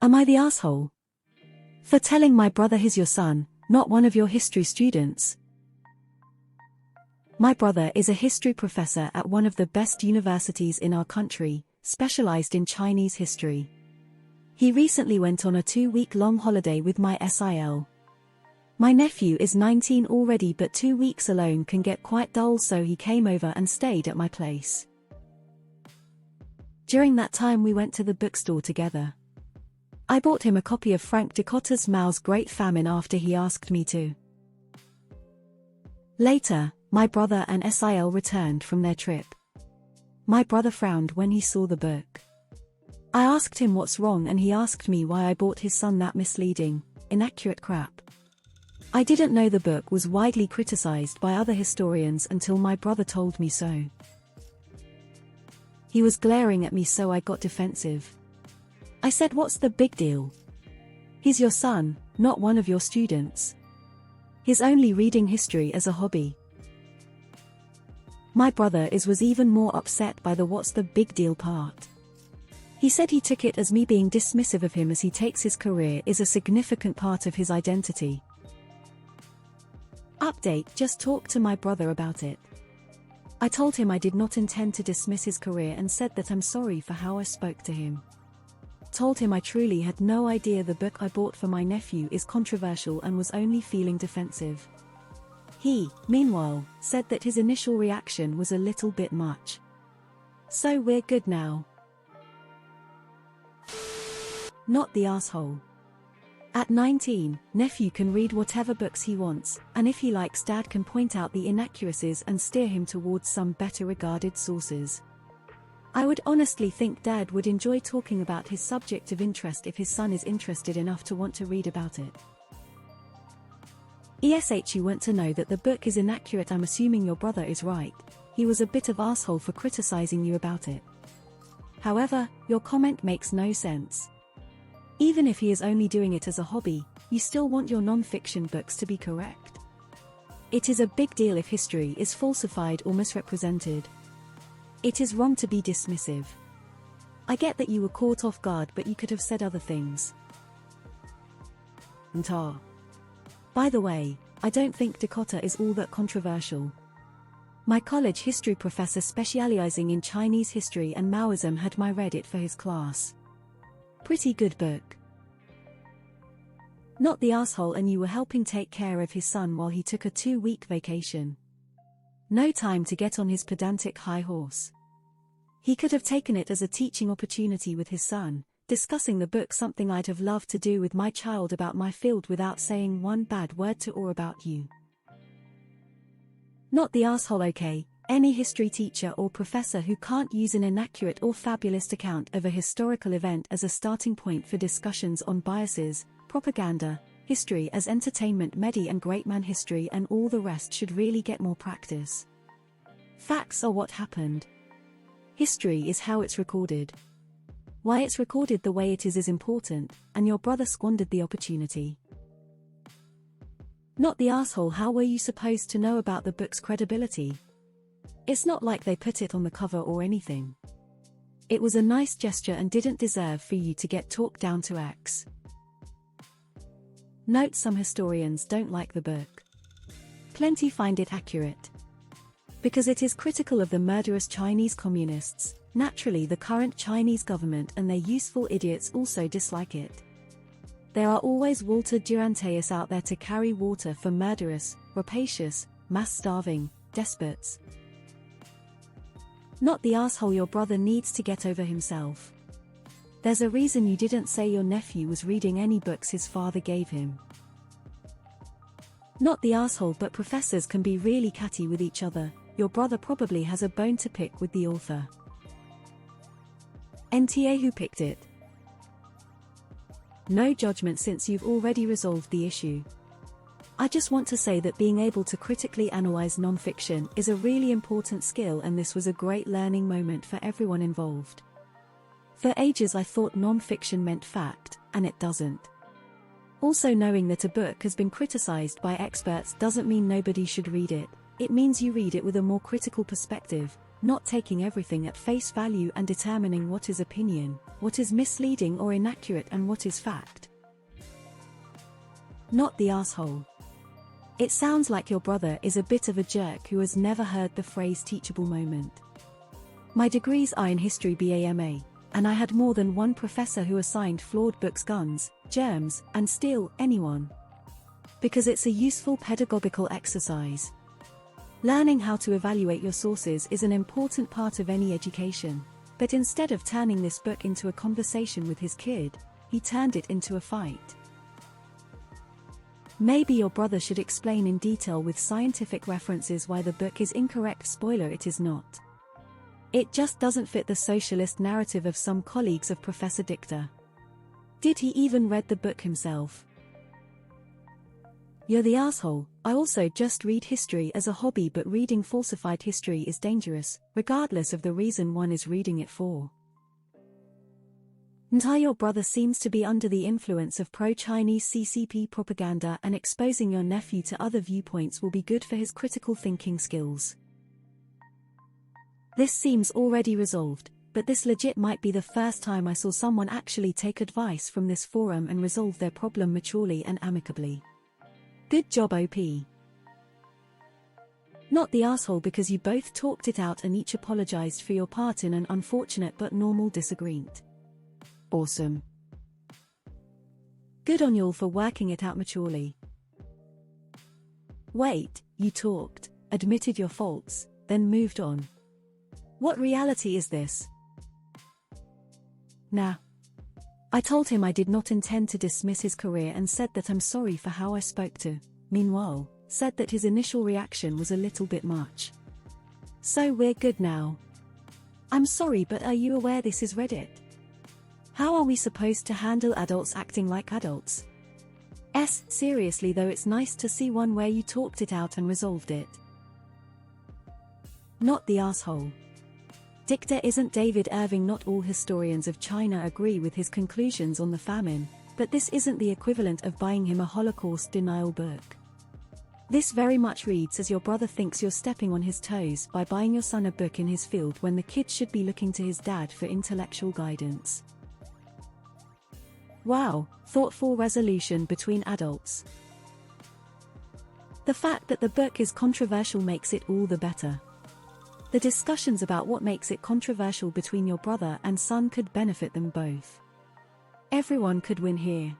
Am I the asshole? For telling my brother he's your son, not one of your history students? My brother is a history professor at one of the best universities in our country, specialized in Chinese history. He recently went on a 2-week-long holiday with my SIL. My nephew is 19 already, but 2 weeks alone can get quite dull, so he came over and stayed at my place. During that time we went to the bookstore together. I bought him a copy of Frank Dicotta's Mao's Great Famine after he asked me to. Later, my brother and SIL returned from their trip. My brother frowned when he saw the book. I asked him what's wrong, and he asked me why I bought his son that misleading, inaccurate crap. I didn't know the book was widely criticized by other historians until my brother told me so. He was glaring at me, so I got defensive. I said, "What's the big deal? He's your son, not one of your students. He's only reading history as a hobby." My brother was even more upset by the "what's the big deal" part. He said he took it as me being dismissive of him, as he takes his career is a significant part of his identity. Update: just talked to my brother about it. I told him I did not intend to dismiss his career and said that I'm sorry for how I spoke to him. Told him I truly had no idea the book I bought for my nephew is controversial and was only feeling defensive. He, meanwhile, said that his initial reaction was a little bit much. So we're good now. Not the asshole. At 19, nephew can read whatever books he wants, and if he likes, dad can point out the inaccuracies and steer him towards some better regarded sources. I would honestly think dad would enjoy talking about his subject of interest if his son is interested enough to want to read about it. You want to know that the book is inaccurate. I'm assuming your brother is right. He was a bit of asshole for criticizing you about it. However, your comment makes no sense. Even if he is only doing it as a hobby, you still want your non-fiction books to be correct. It is a big deal if history is falsified or misrepresented. It is wrong to be dismissive. I get that you were caught off guard, but you could have said other things. By the way, I don't think Dicotta is all that controversial. My college history professor specializing in Chinese history and Maoism had me read it for his class. Pretty good book. Not the asshole, and you were helping take care of his son while he took a 2-week vacation. No time to get on his pedantic high horse. He could have taken it as a teaching opportunity with his son, discussing the book, something I'd have loved to do with my child about my field without saying one bad word to or about you. Not the asshole. Okay, any history teacher or professor who can't use an inaccurate or fabulous account of a historical event as a starting point for discussions on biases, propaganda, history as entertainment, media and great man history and all the rest should really get more practice. Facts are what happened. History is how it's recorded. Why it's recorded the way it is important, and your brother squandered the opportunity. Not the asshole. How were you supposed to know about the book's credibility? It's not like they put it on the cover or anything. It was a nice gesture and didn't deserve for you to get talked down to X. Note: some historians don't like the book. Plenty find it accurate. Because it is critical of the murderous Chinese communists. Naturally, the current Chinese government and their useful idiots also dislike it. There are always Walter Duranteus out there to carry water for murderous, rapacious, mass-starving despots. Not the asshole. Your brother needs to get over himself. There's a reason you didn't say your nephew was reading any books his father gave him. Not the asshole, but professors can be really catty with each other. Your brother probably has a bone to pick with the author. NTA: who picked it? No judgment since you've already resolved the issue. I just want to say that being able to critically analyze non-fiction is a really important skill, and this was a great learning moment for everyone involved. For ages I thought non-fiction meant fact, and it doesn't. Also, knowing that a book has been criticized by experts doesn't mean nobody should read it. It means you read it with a more critical perspective, not taking everything at face value and determining what is opinion, what is misleading or inaccurate and what is fact. Not the asshole. It sounds like your brother is a bit of a jerk who has never heard the phrase teachable moment. My degrees are in history BAMA, and I had more than one professor who assigned flawed books guns, germs, and steal anyone. Because it's a useful pedagogical exercise. Learning how to evaluate your sources is an important part of any education, but instead of turning this book into a conversation with his kid, he turned it into a fight. Maybe your brother should explain in detail with scientific references why the book is incorrect. Spoiler: it is not. It just doesn't fit the socialist narrative of some colleagues of Professor Dicta. Did he even read the book himself? You're the asshole. I also just read history as a hobby, but reading falsified history is dangerous, regardless of the reason one is reading it for. Your brother seems to be under the influence of pro-Chinese CCP propaganda, and exposing your nephew to other viewpoints will be good for his critical thinking skills. This seems already resolved, but this legit might be the first time I saw someone actually take advice from this forum and resolve their problem maturely and amicably. Good job, OP. Not the asshole, because you both talked it out and each apologized for your part in an unfortunate but normal disagreement. Awesome. Good on y'all for working it out maturely. Wait, you talked, admitted your faults, then moved on. What reality is this? Nah. I told him I did not intend to dismiss his career and said that I'm sorry for how I spoke to. Meanwhile, said that his initial reaction was a little bit much. So we're good now. I'm sorry, but are you aware this is Reddit? How are we supposed to handle adults acting like adults? Seriously though, it's nice to see one where you talked it out and resolved it. Not the asshole. Dicta isn't David Irving. Not all historians of China agree with his conclusions on the famine, but this isn't the equivalent of buying him a Holocaust denial book. This very much reads as your brother thinks you're stepping on his toes by buying your son a book in his field when the kid should be looking to his dad for intellectual guidance. Wow, thoughtful resolution between adults. The fact that the book is controversial makes it all the better. The discussions about what makes it controversial between your brother and son could benefit them both. Everyone could win here.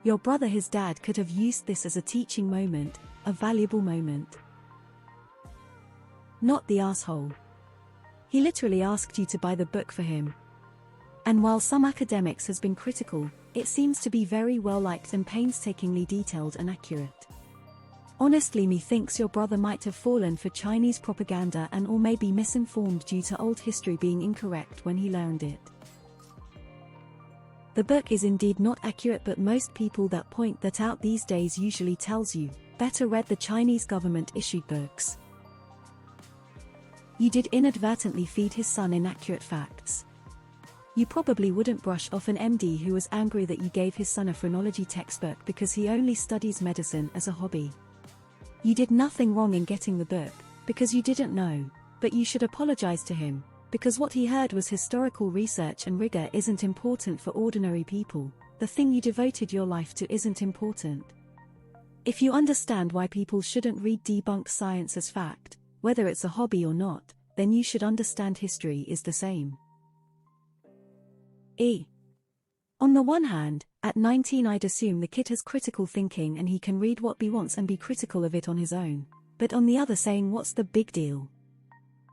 Your brother, his dad, could have used this as a teaching moment, a valuable moment. Not the asshole. He literally asked you to buy the book for him. And while some academics has been critical, it seems to be very well liked and painstakingly detailed and accurate. Honestly, me thinks your brother might have fallen for Chinese propaganda and or may be misinformed due to old history being incorrect when he learned it. The book is indeed not accurate, but most people that point that out these days usually tells you, better read the Chinese government issued books. You did inadvertently feed his son inaccurate facts. You probably wouldn't brush off an MD who was angry that you gave his son a phrenology textbook because he only studies medicine as a hobby. You did nothing wrong in getting the book, because you didn't know, but you should apologize to him, because what he heard was historical research and rigor isn't important for ordinary people. The thing you devoted your life to isn't important. If you understand why people shouldn't read debunked science as fact, whether it's a hobby or not, then you should understand history is the same. On the one hand, at 19 I'd assume the kid has critical thinking and he can read what he wants and be critical of it on his own, but on the other, saying what's the big deal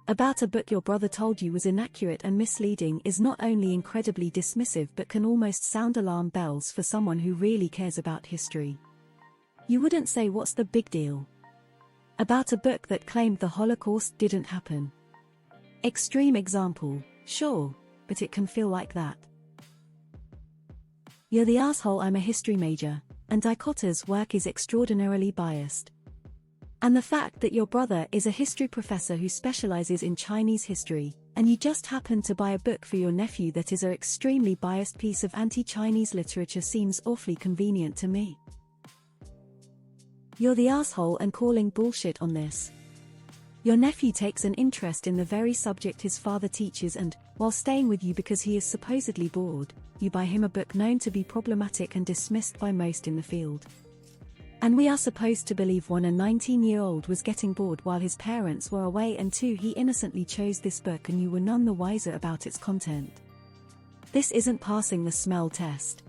about a book your brother told you was inaccurate and misleading is not only incredibly dismissive but can almost sound alarm bells for someone who really cares about history. You wouldn't say what's the big deal about a book that claimed the Holocaust didn't happen. Extreme example, sure, but it can feel like that. You're the asshole. I'm a history major, and Dicotter's work is extraordinarily biased. And the fact that your brother is a history professor who specializes in Chinese history, and you just happen to buy a book for your nephew that is an extremely biased piece of anti-Chinese literature seems awfully convenient to me. You're the asshole and calling bullshit on this. Your nephew takes an interest in the very subject his father teaches and, while staying with you because he is supposedly bored, you buy him a book known to be problematic and dismissed by most in the field. And we are supposed to believe 1, a 19-year-old was getting bored while his parents were away, and 2, he innocently chose this book and you were none the wiser about its content. This isn't passing the smell test.